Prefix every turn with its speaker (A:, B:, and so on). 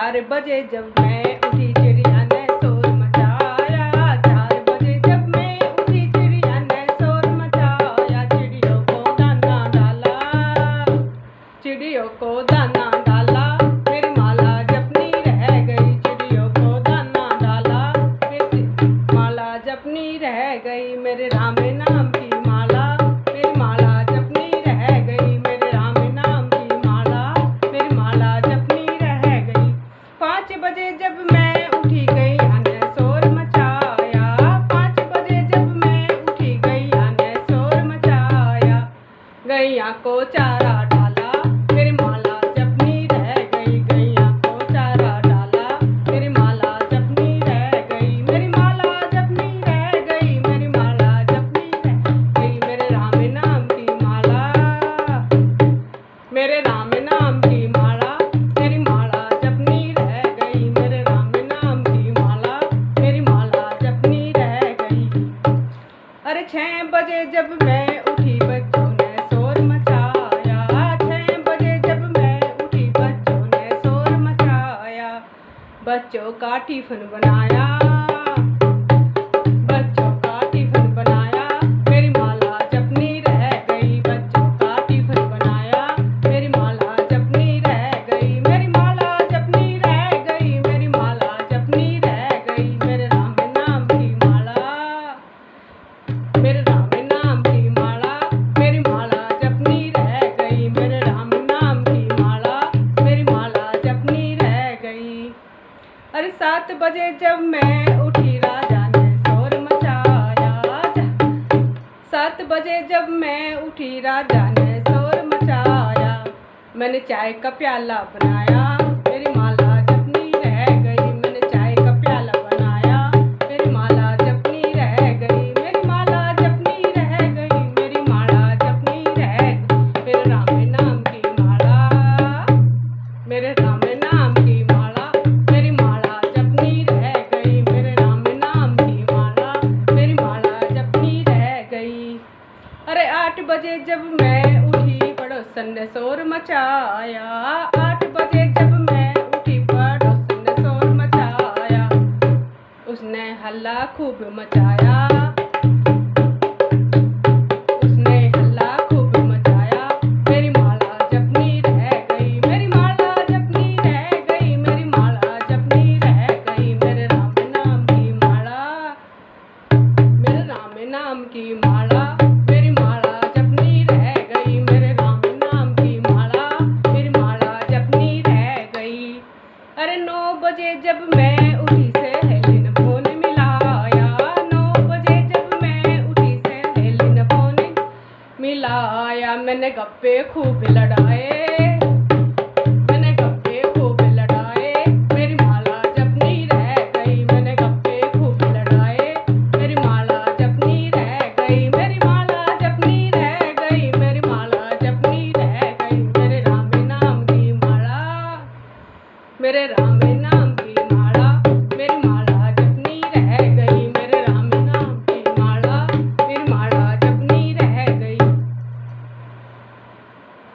A: 4 बजे जब मैं उठी चिड़िया ने शोर मचाया। 4 बजे जब मैं उठी चिड़िया ने शोर मचाया। चिड़ियों को दाना डाला, चिड़ियों को दाना डाला, मेरी माला जपनी रह गई। चिड़ियों को दाना डाला, मेरी माला जपनी रह गई। मेरे राम नाम की माला, मेरी माला जपनी रह गई। मेरे राम नाम की माला, मेरी माला जपनी रह गई। 5 बजे जब मैं उठी गैया ने शोर मचाया। 5 बजे जब मैं उठी गैया ने शोर मचाया। गैया को चारा डाला, मेरी माला जपनी रह गई। गैया को चारा डाला, मेरी माला जपनी रह गई। मेरी माला जपनी रह गई, मेरी माला जपनी रह गई। मेरे राम नाम की माला, मेरे राम नाम की माला, मेरी माला जपनी रह गई। मेरे राम नाम की माला, मेरी माला जपनी रह गई। अरे 6 बजे जब मैं उठी बच्चों ने शोर मचाया। 6 बजे जब मैं उठी बच्चों ने शोर मचाया। बच्चों का टिफिन बनाया, बच्चों का टिफिन बनाया, मेरी माला जपनी रह गई। बच्चों का टिफिन बनाया, मेरी माला जपनी रह गई। मेरी माला जपनी रह गई, मेरी माला जपनी रह गई। मेरे राम नाम की माला, मेरे राम नाम की माला, मेरी माला जपनी रह गई। मेरे राम नाम की माला, मेरी माला जपनी रह गई। अरे 7 बजे जब मैं उठी राजा ने शोर मचाया। 7 बजे जब मैं उठी राजा ने शोर मचाया। मैंने चाय का प्याला बनाया, मेरी माला जपनी रह गई। मैंने चाय का प्याला बनाया, मेरी माला जपनी रह गई। मेरी माला जपनी रह गई, मेरी माला जपनी रह गई। मेरे राम नाम की माला, मेरे राम नाम की माला, मेरी माला जपनी रह गई। मेरे राम नाम की माला, मेरी माला जपनी रह गई। अरे 8 बजे जब मैं उठी पड़ोसन ने शोर मचाया। 8 बजे जब मैं उठी पड़ोसन ने शोर मचाया। उसने हल्ला खूब मचाया, उसने हल्ला खूब मचाया। मेरी माला जपनी रह गई, मेरी माला जपनी रह गई। मेरी माला जपनी रह गई। मेरे राम नाम की माला, मेरे राम नाम की माला, मेरी माला जपनी रह गई। मेरे राम नाम की माला, मेरी माला जपनी रह गई। अरे 9 बजे जब मैं उठी सहेली ने फोन मिलाया। 9 बजे जब मैं उठी सहेली ने फोन मिलाया। मैंने गप्पे खूब लड़ाए,